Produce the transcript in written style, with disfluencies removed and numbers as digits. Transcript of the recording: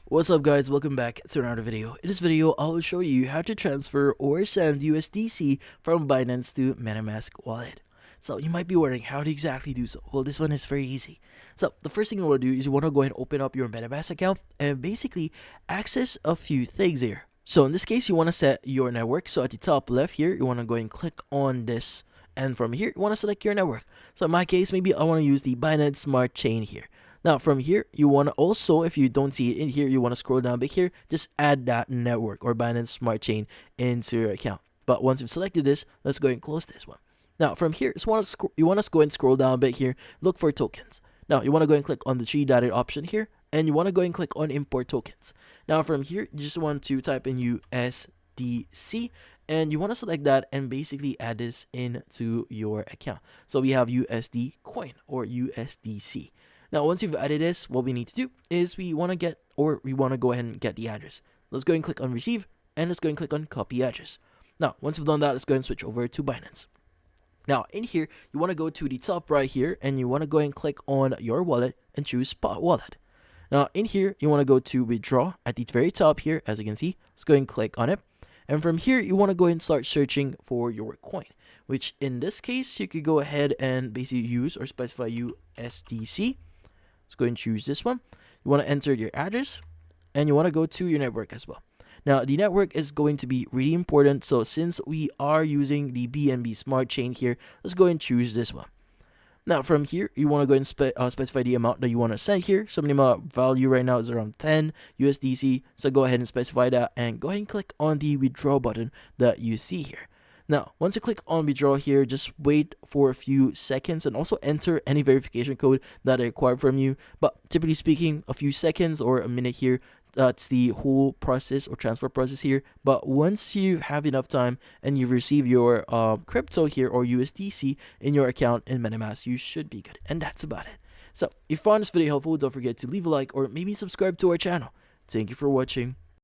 What's up guys, welcome back to another video. In this video, I will show you how to transfer or send USDC from Binance to MetaMask wallet. So you might be wondering how to exactly do so. Well, this one is very easy. So the first thing you want to do is you want to go ahead and open up your MetaMask account and basically access a few things here. So in this case, you want to set your network. So at the top left here, you want to go ahead and click on this. And from here, you want to select your network. So in my case, maybe I want to use the Binance Smart Chain here. Now from here, you want to also, if you don't see it in here, you want to scroll down a bit here, just add that network or Binance Smart Chain into your account. But once you've selected this, let's go ahead and close this one. Now from here, you want to go ahead and scroll down a bit here, look for tokens. Now you want to go ahead and click on the three-dotted option here, and you want to go ahead and click on import tokens. Now from here, you just want to type in USDC, and you want to select that and basically add this into your account. So we have USD coin or USDC. Now, once you've added this, what we need to do is we want to go ahead and get the address. Let's go ahead and click on receive, and let's go ahead and click on copy address. Now, once we've done that, let's go ahead and switch over to Binance. Now, in here, you want to go to the top right here, and you want to go ahead and click on your wallet and choose spot wallet. Now, in here, you want to go to withdraw at the very top here, as you can see. Let's go ahead and click on it. And from here, you want to go ahead and start searching for your coin, which in this case, you could go ahead and basically use or specify USDC. Let's go ahead and choose this one. You want to enter your address, and you want to go to your network as well. Now, the network is going to be really important. So since we are using the BNB Smart Chain here, let's go ahead and choose this one. Now, from here, you want to go and specify the amount that you want to send here. So the amount value right now is around 10 USDC. So go ahead and specify that and go ahead and click on the withdraw button that you see here. Now, once you click on withdraw here, just wait for a few seconds and also enter any verification code that are required from you. But typically speaking, a few seconds or a minute here, that's the whole process or transfer process here. But once you have enough time and you receive your crypto here or USDC in your account in MetaMask, you should be good. And that's about it. So if you found this video helpful, don't forget to leave a like or maybe subscribe to our channel. Thank you for watching.